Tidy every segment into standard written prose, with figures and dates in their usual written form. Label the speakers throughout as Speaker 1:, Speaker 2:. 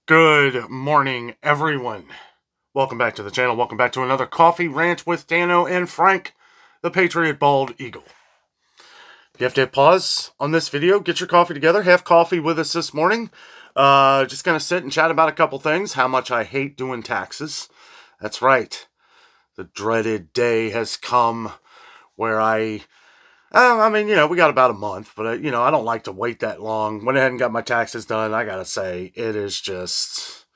Speaker 1: Good morning, everyone. Welcome back to the channel. Welcome back to another coffee rant with Dano and Frank, the Patriot Bald Eagle. You have to hit pause on this video, get your coffee together, have coffee with us this morning. Just gonna sit and chat about a couple things. How much I hate doing taxes. That's right. The dreaded day has come where we got about a month, but I don't like to wait that long. Went ahead and got my taxes done. I gotta say, it is just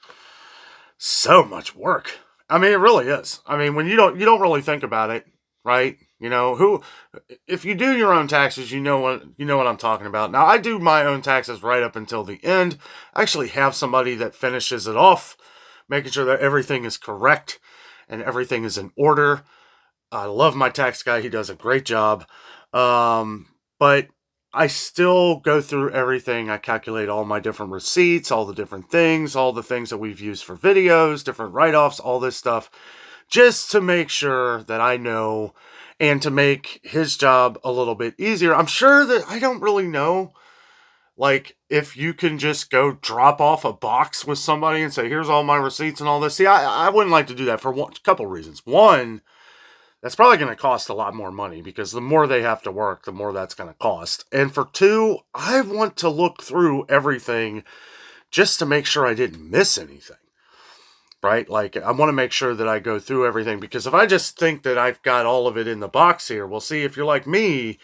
Speaker 1: so much work. I mean, it really is. I mean, when you don't really think about it, right? If you do your own taxes, you know what I'm talking about. Now, I do my own taxes right up until the end. I actually have somebody that finishes it off, making sure that everything is correct and everything is in order. I love my tax guy. He does a great job. But I still go through everything. I calculate all my different receipts, all the different things, all the things that we've used for videos, different write-offs, all this stuff, just to make sure that I know and to make his job a little bit easier. I'm sure that I don't really know, like, if you can just go drop off a box with somebody and say, here's all my receipts and all this. See, I wouldn't like to do that for a couple reasons. One, that's probably going to cost a lot more money because the more they have to work, the more that's going to cost. And for two, I want to look through everything just to make sure I didn't miss anything, right? Like, I want to make sure that I go through everything, because if I just think that I've got all of it in the box here, well, see, if you're like me,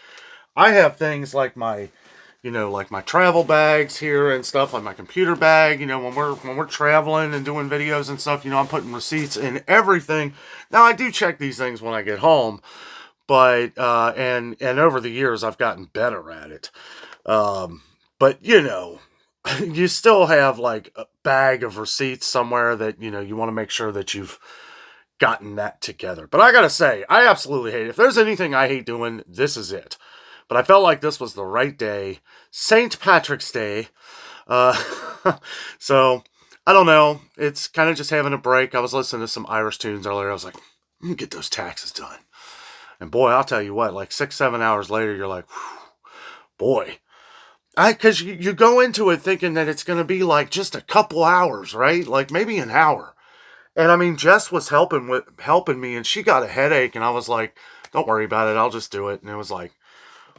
Speaker 1: I have things like like my travel bags here and stuff, like my computer bag. When we're traveling and doing videos and stuff, I'm putting receipts in everything. Now, I do check these things when I get home, but and over the years I've gotten better at it. But you still have like a bag of receipts somewhere that you want to make sure that you've gotten that together. But I gotta say, I absolutely hate it. If there's anything I hate doing, this is it. But I felt like this was the right day. St. Patrick's Day. Uh, so, I don't know. It's kind of just having a break. I was listening to some Irish tunes earlier. I was like, I'm going to get those taxes done. And boy, I'll tell you what, like 6-7 hours later, you're like, boy. Because you go into it thinking that it's going to be like just a couple hours, right? Like maybe an hour. And I mean, Jess was helping me, and she got a headache, and I was like, don't worry about it. I'll just do it. And it was like,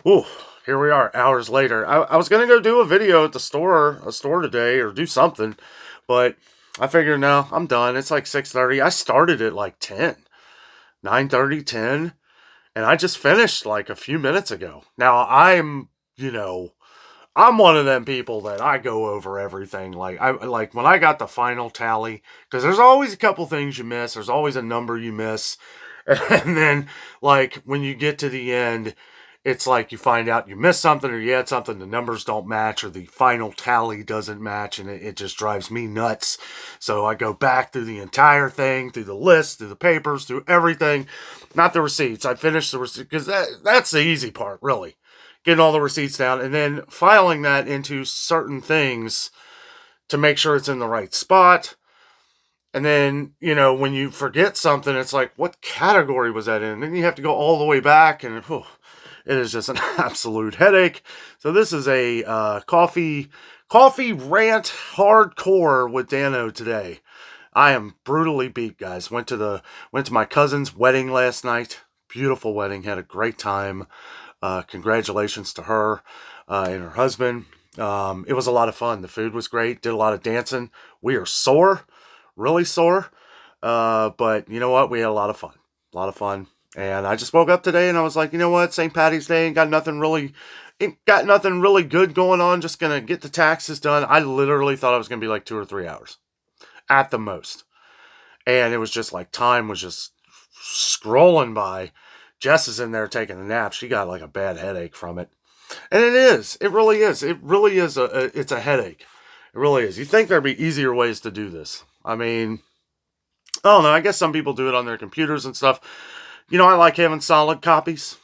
Speaker 1: ooh, here we are, hours later. I was gonna go do a video at a store today, or do something, but I figured, no, I'm done. It's like 6:30. I started at like 10, 9:30, 10, and I just finished like a few minutes ago. Now I'm one of them people that I go over everything. Like when I got the final tally, because there's always a couple things you miss. There's always a number you miss, and then like when you get to the end, it's like you find out you missed something, or you had something, the numbers don't match, or the final tally doesn't match, and it just drives me nuts. So I go back through the entire thing, through the list, through the papers, through everything. Not the receipts. I finished the receipts, because that's the easy part, really. Getting all the receipts down, and then filing that into certain things to make sure it's in the right spot. And then, when you forget something, it's like, what category was that in? And then you have to go all the way back, and it is just an absolute headache. So this is a coffee rant hardcore with Dano today. I am brutally beat, guys. Went to my cousin's wedding last night. Beautiful wedding. Had a great time. Congratulations to her and her husband. It was a lot of fun. The food was great. Did a lot of dancing. We are sore, really sore. But you know what? We had a lot of fun. A lot of fun. And I just woke up today and I was like, you know what? St. Patty's Day ain't got nothing really good going on. Just gonna get the taxes done. I literally thought it was gonna be like 2 or 3 hours at the most. And it was just like time was just scrolling by. Jess is in there taking a nap. She got like a bad headache from it. And it is. It really is. It really is it's a headache. It really is. You think there'd be easier ways to do this. I mean, I don't know. I guess some people do it on their computers and stuff. I like having solid copies.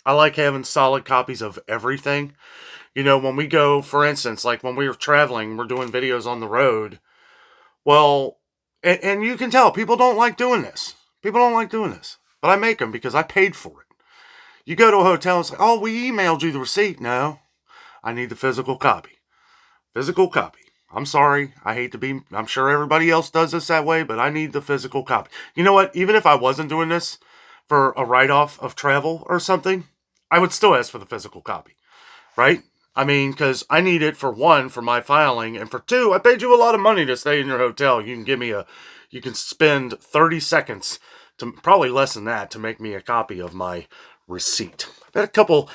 Speaker 1: I like having solid copies of everything. When we go, for instance, like when we were traveling, we're doing videos on the road. Well, and you can tell people don't like doing this. People don't like doing this. But I make them because I paid for it. You go to a hotel and say, oh, we emailed you the receipt. No, I need the physical copy. Physical copy. I'm sorry. I hate to be, I'm sure everybody else does this that way, but I need the physical copy. You know what? Even if I wasn't doing this for a write-off of travel or something, I would still ask for the physical copy, right? I mean, because I need it for one, for my filing, and for two, I paid you a lot of money to stay in your hotel. You can give me you can spend 30 seconds, to probably less than that, to make me a copy of my receipt. I've had a couple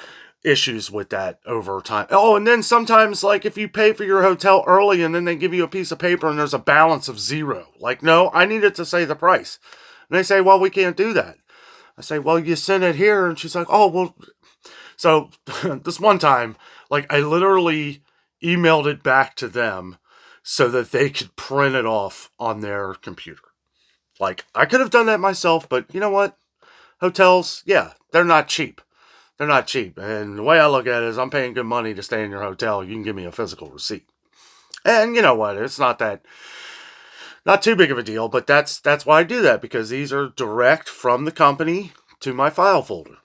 Speaker 1: issues with that over time. Oh, and then sometimes, like, if you pay for your hotel early and then they give you a piece of paper and there's a balance of zero. Like, no, I need it to say the price. And they say, well, we can't do that. I say, well, you sent it here. And she's like, oh, well. So this one time, like, I literally emailed it back to them so that they could print it off on their computer. Like, I could have done that myself, but you know what? Hotels, yeah, they're not cheap. They're not cheap. And the way I look at it is I'm paying good money to stay in your hotel. You can give me a physical receipt. And you know what? It's not too big of a deal, but that's why I do that, because these are direct from the company to my file folder.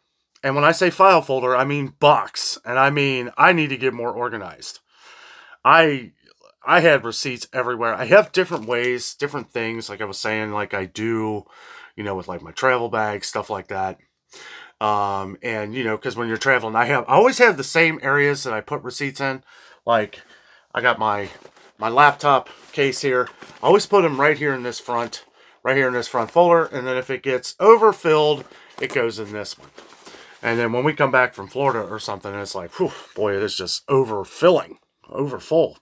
Speaker 1: And when I say file folder, I mean box. And I mean, I need to get more organized. I had receipts everywhere. I have different ways, different things, like I was saying, like I do, with like my travel bag, stuff like that. And because when you're traveling, I always have the same areas that I put receipts in. Like, I got my laptop case here. I always put them right here in this front folder. And then if it gets overfilled, it goes in this one. And then when we come back from Florida or something, it's like, whew, boy, it is just overfull.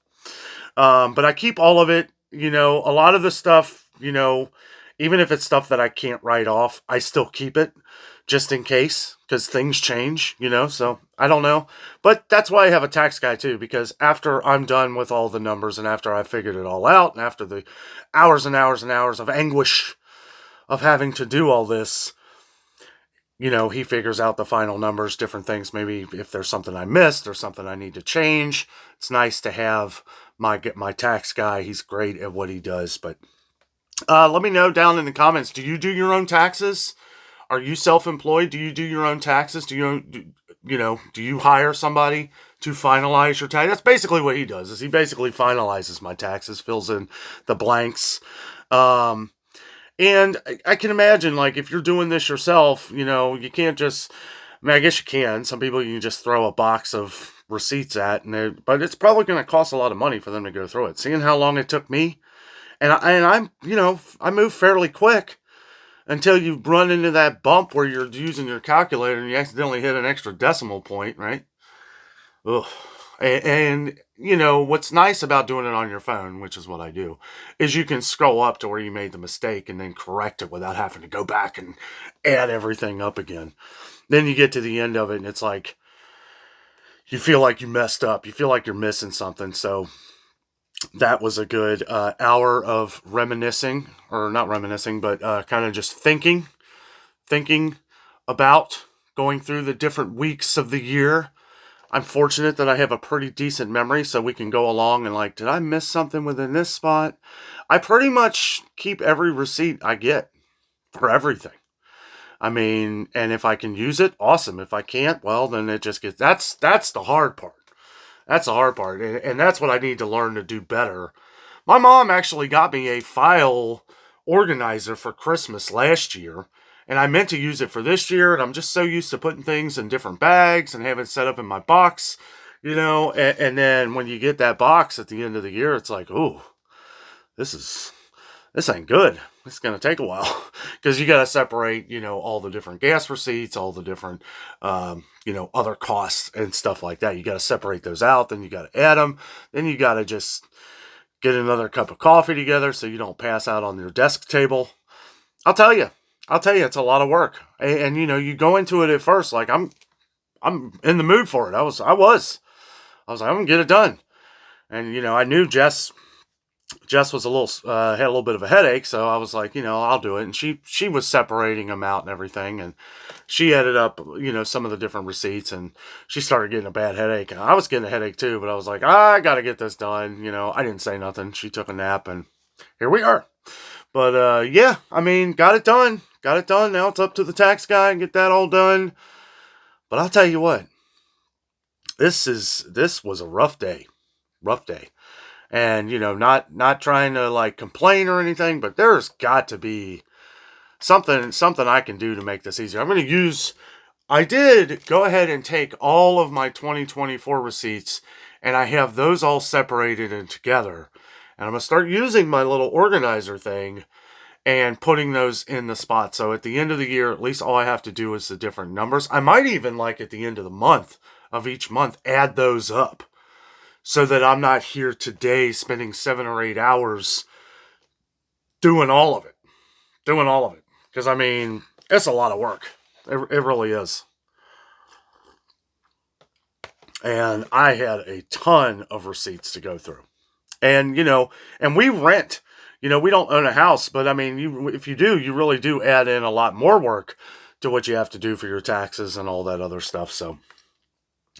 Speaker 1: But I keep all of it, a lot of the stuff, even if it's stuff that I can't write off, I still keep it just in case, because things change, so I don't know. But that's why I have a tax guy too, because after I'm done with all the numbers and after I've figured it all out and after the hours and hours and hours of anguish of having to do all this, he figures out the final numbers, different things. Maybe if there's something I missed or something I need to change, it's nice to have my tax guy. He's great at what he does. But let me know down in the comments. Do you do your own taxes? Are you self-employed? Do you do your own taxes? Do you hire somebody to finalize your tax? That's basically what he does. Is he basically finalizes my taxes, fills in the blanks. And I can imagine, like, if you're doing this yourself, you can't just, I guess you can. Some people you can just throw a box of receipts at, but it's probably going to cost a lot of money for them to go through it. Seeing how long it took me, and I'm, I move fairly quick until you run into that bump where you're using your calculator and you accidentally hit an extra decimal point, right? Ugh. And what's nice about doing it on your phone, which is what I do, is you can scroll up to where you made the mistake and then correct it without having to go back and add everything up again. Then you get to the end of it and it's like, you feel like you messed up. You feel like you're missing something. So that was a good hour of reminiscing, or not reminiscing, but kind of just thinking about going through the different weeks of the year. I'm fortunate that I have a pretty decent memory, so we can go along and like, did I miss something within this spot? I pretty much keep every receipt I get for everything. I mean, and if I can use it, awesome. If I can't, well, then it just gets, that's the hard part. That's the hard part, and that's what I need to learn to do better. My mom actually got me a file organizer for Christmas last year, and I meant to use it for this year, and I'm just so used to putting things in different bags and having it set up in my box, and then when you get that box at the end of the year, it's like, ooh, this ain't good. It's going to take a while because you got to separate, all the different gas receipts, all the different, other costs and stuff like that. You got to separate those out. Then you got to add them. Then you got to just get another cup of coffee together so you don't pass out on your desk table. I'll tell you, it's a lot of work. And you go into it at first like I'm in the mood for it. I was like, I'm gonna get it done. And I knew Jess was had a little bit of a headache, so I was like, I'll do it. And she was separating them out and everything, and she added up, some of the different receipts, and she started getting a bad headache. And I was getting a headache too, but I was like, I got to get this done. I didn't say nothing. She took a nap, and here we are. But yeah, I mean, got it done. Now it's up to the tax guy and get that all done. But I'll tell you what, this was a rough day. And, not trying to like complain or anything, but there's got to be something I can do to make this easier. I did go ahead and take all of my 2024 receipts, and I have those all separated and together. And I'm going to start using my little organizer thing and putting those in the spot. So at the end of the year, at least all I have to do is the different numbers. I might even, like at the end of the month, of each month, add those up so that I'm not here today spending 7 or 8 hours doing all of it. Because, I mean, it's a lot of work. It really is. And I had a ton of receipts to go through. And, and we rent. We don't own a house, but I mean, if you do, you really do add in a lot more work to what you have to do for your taxes and all that other stuff. So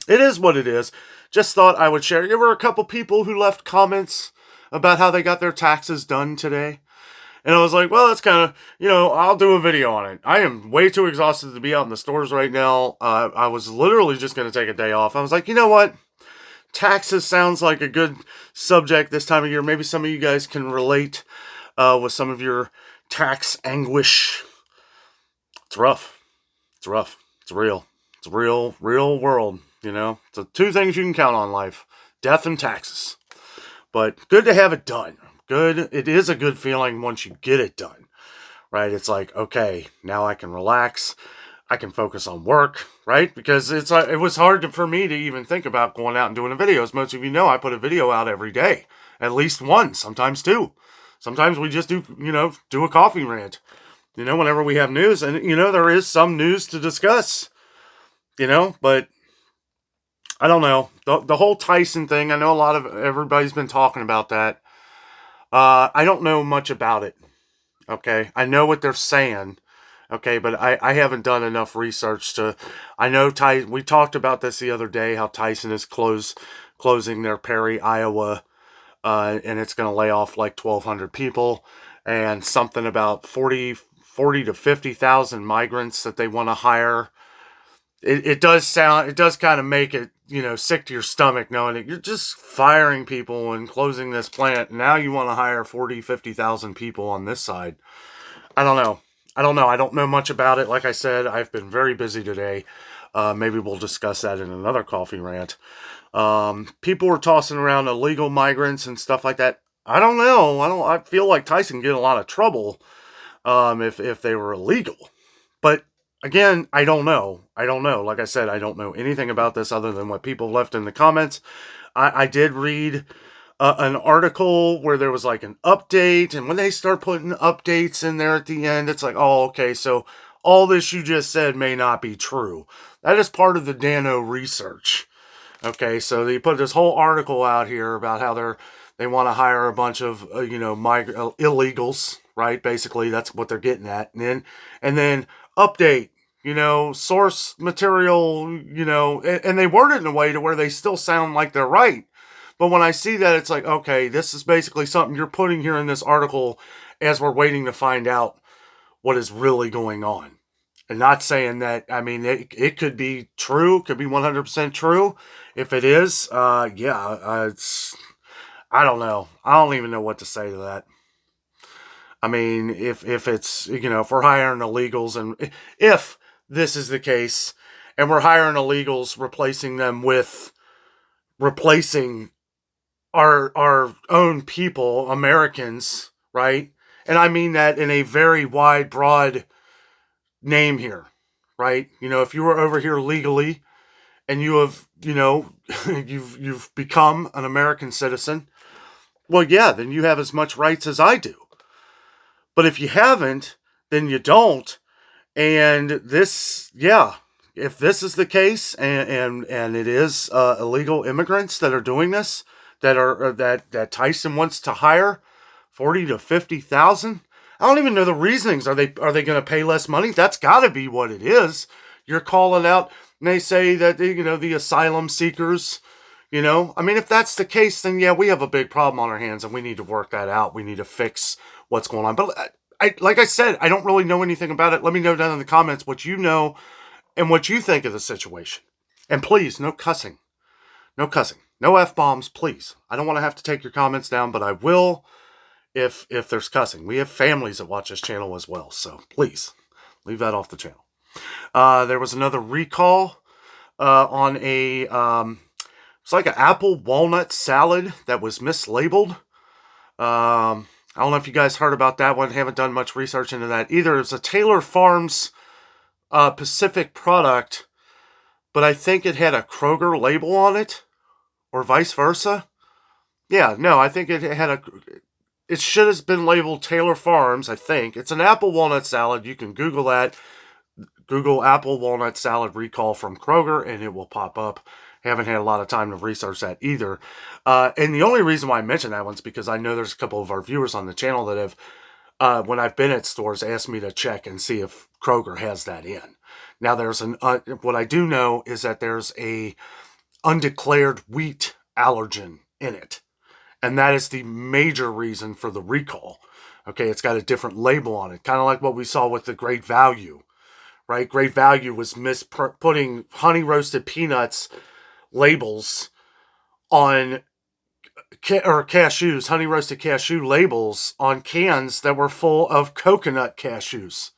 Speaker 1: it is what it is. Just thought I would share. There were a couple people who left comments about how they got their taxes done today. And I was like, well, that's kind of, I'll do a video on it. I am way too exhausted to be out in the stores right now. I was literally just going to take a day off. I was like, you know what? Taxes sounds like a good subject this time of year. Maybe some of you guys can relate with some of your tax anguish. It's rough. It's real. It's a real world, It's the two things you can count on in life: death and taxes. But good to have it done. Good. It is a good feeling once you get it done, right? It's like, okay, now I can relax. I can focus on work, right? Because it was hard for me to even think about going out and doing a video. As most of you know, I put a video out every day, at least one, sometimes two. Sometimes we just do a coffee rant, whenever we have news. And, there is some news to discuss, but I don't know. The whole Tyson thing, I know everybody's been talking about that. I don't know much about it, okay? I know what they're saying, okay, but I haven't done enough research to... I know we talked about this the other day, how Tyson is closing their Perry, Iowa, and it's going to lay off like 1,200 people, and something about 40 to 50,000 migrants that they want to hire. It does kind of make it, sick to your stomach knowing that you're just firing people and closing this plant. Now you want to hire 40, 50,000 people on this side. I don't know. I don't know much about it. Like I said, I've been very busy today. Maybe we'll discuss that in another coffee rant. People were tossing around illegal migrants and stuff like that. I don't know. I feel like Tyson get in a lot of trouble if they were illegal. But again, I don't know. Like I said, I don't know anything about this other than what people left in the comments. I did read an article where there was like an update, and when they start putting updates in there at the end, it's like, oh, okay, so all this you just said may not be true. That is part of the Dano research. Okay, so they put this whole article out here about how they want to hire a bunch of illegals, right? Basically, that's what they're getting at, and then update, source material, and they word it in a way to where they still sound like they're right. But when I see that, it's like, okay, this is basically something you're putting here in this article as we're waiting to find out what is really going on. And not saying that, I mean, it could be true, could be 100% true. If it is, it's, I don't know. I don't even know what to say to that. I mean, if it's, if we're hiring illegals, and if this is the case, and we're hiring illegals, replacing our own people, Americans, right? And I mean that in a very wide, broad name here, right? If you were over here legally and you have, you've become an American citizen, well, yeah, then you have as much rights as I do. But if you haven't, then you don't. And this, if this is the case, and it is illegal immigrants that are doing this, that Tyson wants to hire 40 to 50,000. I don't even know the reasonings. Are they going to pay less money? That's got to be what it is. You're calling out, and they say that the asylum seekers. I mean, if that's the case, then yeah, we have a big problem on our hands, and we need to work that out. We need to fix what's going on. But like I said, I don't really know anything about it. Let me know down in the comments what you know and what you think of the situation. And please, no cussing. No cussing. No F-bombs, please. I don't want to have to take your comments down, but I will if there's cussing. We have families that watch this channel as well, so please, leave that off the channel. There was another recall on a, it's like an apple walnut salad that was mislabeled. I don't know if you guys heard about that one. Haven't done much research into that either. It was a Taylor Farms Pacific product, but I think it had a Kroger label on it, or vice versa. Yeah, no, I think it had a... It should have been labeled Taylor Farms, I think. It's an apple walnut salad. You can Google that. Google apple walnut salad recall from Kroger, and it will pop up. Haven't had a lot of time to research that either. And the only reason why I mention that one's because I know there's a couple of our viewers on the channel that have, when I've been at stores, asked me to check and see if Kroger has that in. Now, there's what I do know is that there's a undeclared wheat allergen in it. And that is the major reason for the recall. Okay, it's got a different label on it. Kind of like what we saw with the Great Value, right? Great Value was putting honey roasted peanuts labels on, or cashews, honey roasted cashew labels on cans that were full of coconut cashews,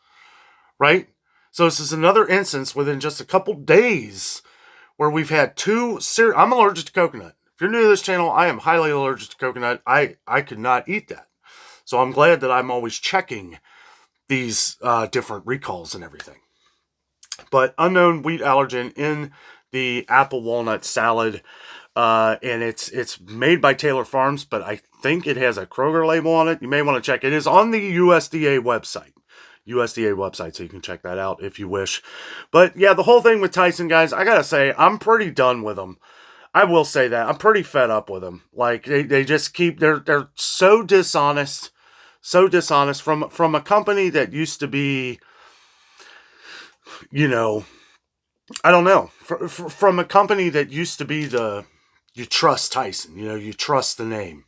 Speaker 1: right? So this is another instance within just a couple days where we've had two I'm allergic to coconut. If you're new to this channel, I am highly allergic to coconut. I could not eat that. So I'm glad that I'm always checking these different recalls and everything. But unknown wheat allergen in the apple walnut salad. And it's made by Taylor Farms, but I think it has a Kroger label on it. You may want to check. It is on the USDA website. So you can check that out if you wish. But yeah, the whole thing with Tyson, guys, I gotta say, I'm pretty done with them. I will say that. I'm pretty fed up with them. Like, they just keep, they're so dishonest from a company that used to be, you know, I don't know, from a company that used to be you trust Tyson, you trust the name.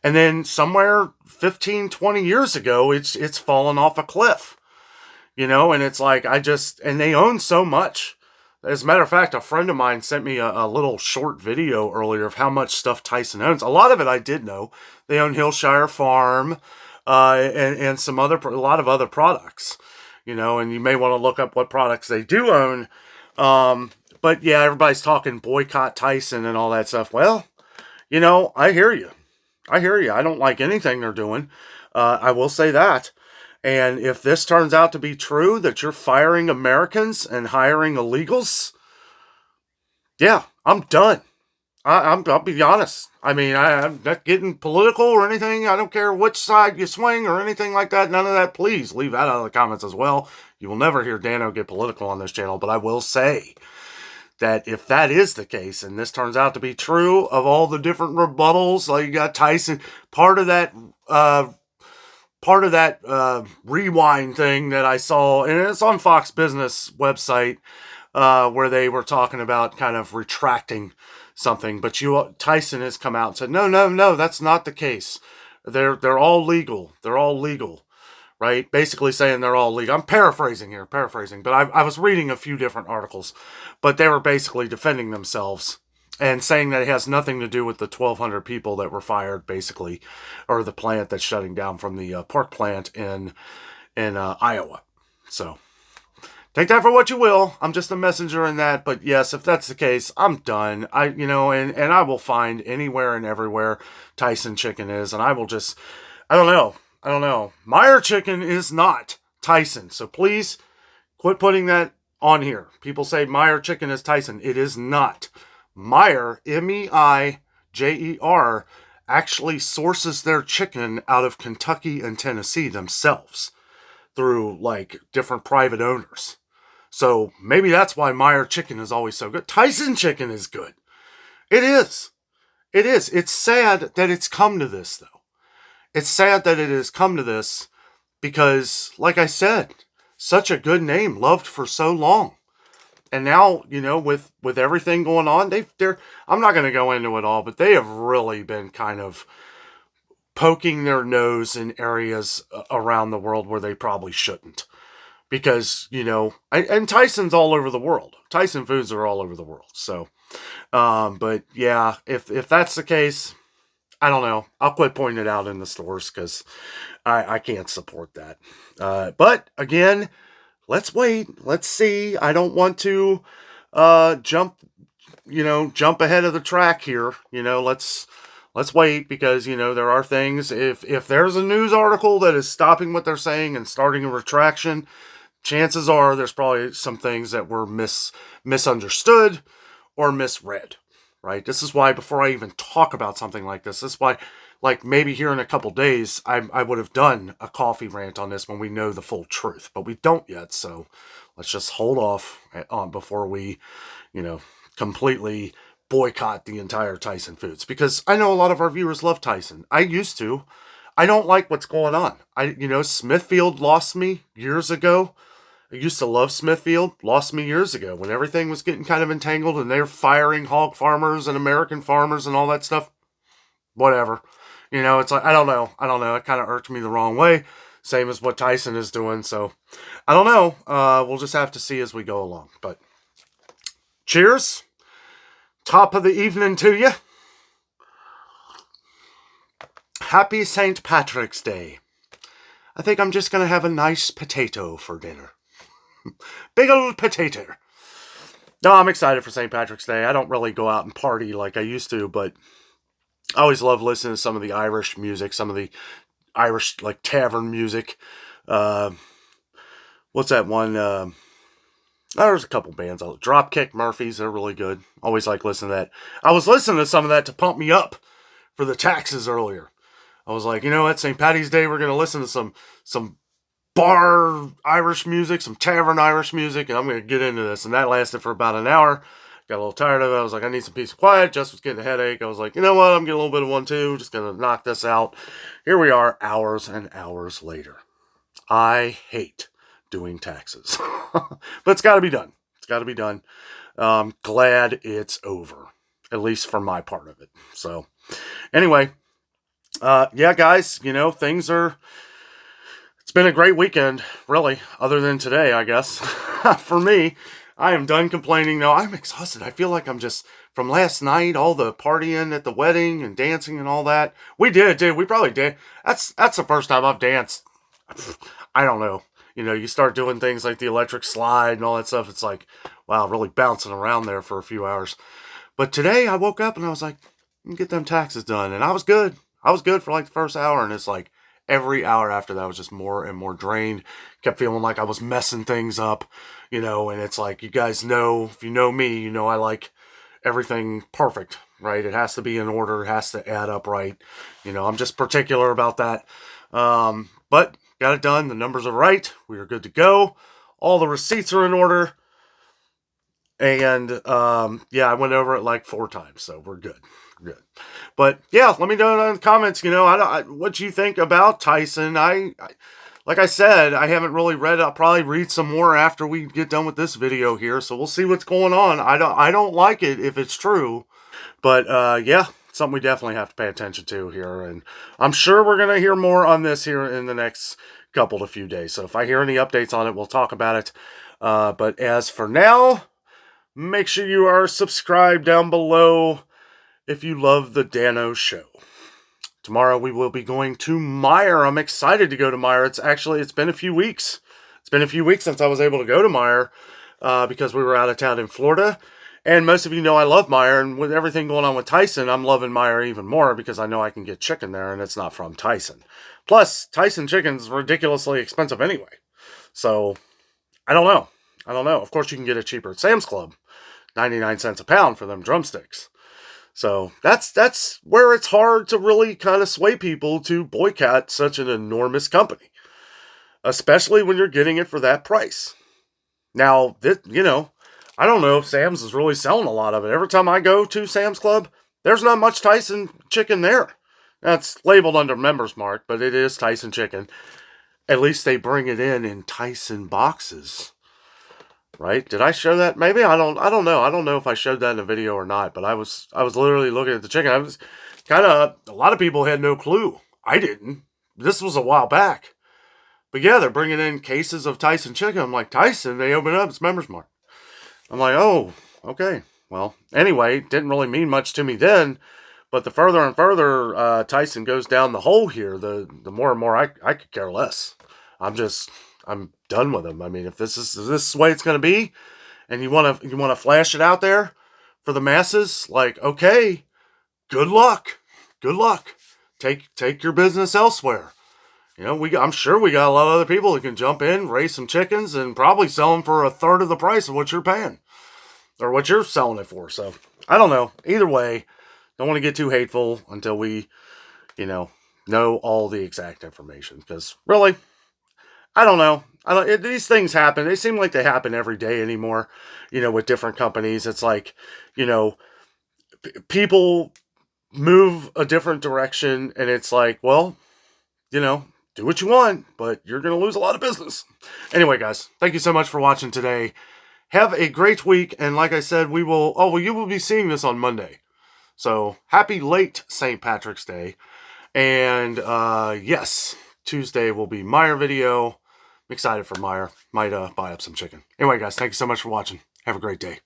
Speaker 1: And then somewhere 15, 20 years ago, it's fallen off a cliff, and it's like, and they own so much. As a matter of fact, a friend of mine sent me a little short video earlier of how much stuff Tyson owns. A lot of it I did know. They own Hillshire Farm, and a lot of other products, and you may want to look up what products they do own. But yeah, everybody's talking boycott Tyson and all that stuff. Well, I hear you. I don't like anything they're doing. I will say that. And if this turns out to be true, that you're firing Americans and hiring illegals, yeah, I'm done. I'll be honest. I mean, I'm not getting political or anything. I don't care which side you swing or anything like that. None of that. Please leave that out of the comments as well. You will never hear Dano get political on this channel, but I will say that if that is the case, and this turns out to be true of all the different rebuttals, like you got Tyson, part of that rewind thing that I saw, and it's on Fox Business website, where they were talking about kind of retracting something, but Tyson has come out and said, no, that's not the case. They're all legal. They're all legal. Right? Basically saying they're all legal. I'm paraphrasing, but I was reading a few different articles, but they were basically defending themselves and saying that it has nothing to do with the 1,200 people that were fired, basically, or the plant that's shutting down from the pork plant in Iowa. So take that for what you will. I'm just a messenger in that, but yes, if that's the case, I'm done. And I will find anywhere and everywhere Tyson chicken is, and I will just, I don't know. Meyer chicken is not Tyson. So please quit putting that on here. People say Meyer chicken is Tyson. It is not. Meyer, Meijer, actually sources their chicken out of Kentucky and Tennessee themselves through like different private owners. So maybe that's why Meyer chicken is always so good. Tyson chicken is good. It is. It's sad that it's come to this, though. It's sad that it has come to this because, like I said, such a good name, loved for so long. And now, with everything going on, I'm not going to go into it all, but they have really been kind of poking their nose in areas around the world where they probably shouldn't. Because, and Tyson's all over the world. Tyson Foods are all over the world. So But yeah, if that's the case, I don't know. I'll quit pointing it out in the stores because I can't support that. But again, let's wait. Let's see. I don't want to jump ahead of the track here. Let's wait because there are things. If there's a news article that is stopping what they're saying and starting a retraction, chances are there's probably some things that were misunderstood or misread, right? This is why before I even talk about something like this is why, like, maybe here in a couple days, I would have done a coffee rant on this when we know the full truth, but we don't yet. So let's just hold off on before we, completely boycott the entire Tyson Foods, because I know a lot of our viewers love Tyson. I used to. I don't like what's going on. Smithfield lost me years ago. I used to love Smithfield, lost me years ago when everything was getting kind of entangled and they're firing hog farmers and American farmers and all that stuff. Whatever. It's like, I don't know. It kind of irked me the wrong way. Same as what Tyson is doing. So, I don't know. We'll just have to see as we go along. But, cheers. Top of the evening to you. Happy St. Patrick's Day. I think I'm just going to have a nice potato for dinner. Big old potato. No, I'm excited for St. Patrick's Day. I don't really go out and party like I used to, but I always love listening to some of the Irish music, some of the Irish, like, tavern music. What's that one? There's a couple bands. Dropkick Murphys, they're really good. Always like listening to that. I was listening to some of that to pump me up for the taxes earlier. I was like, at St. Paddy's Day, we're going to listen to some bar Irish music, some tavern Irish music, and I'm going to get into this. And that lasted for about an hour. Got a little tired of it. I was like, I need some peace and quiet. Just was getting a headache. I was like, you know what? I'm getting a little bit of one too. Just going to knock this out. Here we are, hours and hours later. I hate doing taxes. But it's got to be done. It's got to be done. Glad it's over. At least for my part of it. So, anyway. Yeah, guys, things are... It's been a great weekend, really, other than today, I guess. For me, I am done complaining. No, I'm exhausted. I feel like I'm just... From last night, all the partying at the wedding and dancing and all that. We did. We probably did. That's the first time I've danced. I don't know. You start doing things like the electric slide and all that stuff. It's like, wow, really bouncing around there for a few hours. But today I woke up and I was like, get them taxes done. And I was good. I was good for like the first hour. And it's like every hour after that was just more and more drained. Kept feeling like I was messing things up, and it's like, you guys know, if you know me, I like everything perfect, right? It has to be in order. It has to add up right. I'm just particular about that. But got it done. The numbers are right. We are good to go. All the receipts are in order. And, yeah, I went over it like 4 times, so we're good. Good. But, yeah, let me know in the comments, what you think about Tyson. Like I said, I haven't really read it. I'll probably read some more after we get done with this video here, so we'll see what's going on. I don't like it if it's true. But, yeah, something we definitely have to pay attention to here. And I'm sure we're going to hear more on this here in the next couple to few days. So if I hear any updates on it, we'll talk about it. But as for now, make sure you are subscribed down below if you love the Dano Show. Tomorrow we will be going to Meijer. I'm excited to go to Meijer. It's been a few weeks. It's been a few weeks since I was able to go to Meijer because we were out of town in Florida. And most of you know I love Meijer. And with everything going on with Tyson, I'm loving Meijer even more because I know I can get chicken there and it's not from Tyson. Plus, Tyson chicken's ridiculously expensive anyway. So, I don't know. Of course, you can get it cheaper at Sam's Club. 99 cents a pound for them drumsticks. So that's where it's hard to really kind of sway people to boycott such an enormous company, especially when you're getting it for that price. Now, I don't know if Sam's is really selling a lot of it. Every time I go to Sam's Club, there's not much Tyson chicken there. That's labeled under Members Mark, but it is Tyson chicken. At least they bring it in Tyson boxes. Right? Did I show that? Maybe I don't know. I don't know if I showed that in a video or not, but I was literally looking at the chicken. I was a lot of people had no clue. I didn't. This was a while back. But yeah, they're bringing in cases of Tyson chicken. I'm like, Tyson, they open it up, it's Members Mark. I'm like, oh, okay. well, anyway, didn't really mean much to me then. But the further and further Tyson goes down the hole here, the more and more I could care less. I'm done with him. I mean, if this is the way it's going to be, and you want to flash it out there for the masses, like, okay, good luck, good luck. Take your business elsewhere. You know, I'm sure we got a lot of other people who can jump in, raise some chickens, and probably sell them for a third of the price of what you're paying or what you're selling it for. So I don't know. Either way, don't want to get too hateful until we, know all the exact information. Because really, I don't know. These things happen. They seem like they happen every day anymore. With different companies, it's like, people move a different direction, and it's like, well, do what you want, but you're going to lose a lot of business. Anyway, guys, thank you so much for watching today. Have a great week, and like I said, you will be seeing this on Monday. So, happy late St. Patrick's Day. And, yes, Tuesday will be Meyer video. I'm excited for Meyer. Might buy up some chicken. Anyway, guys, thank you so much for watching. Have a great day.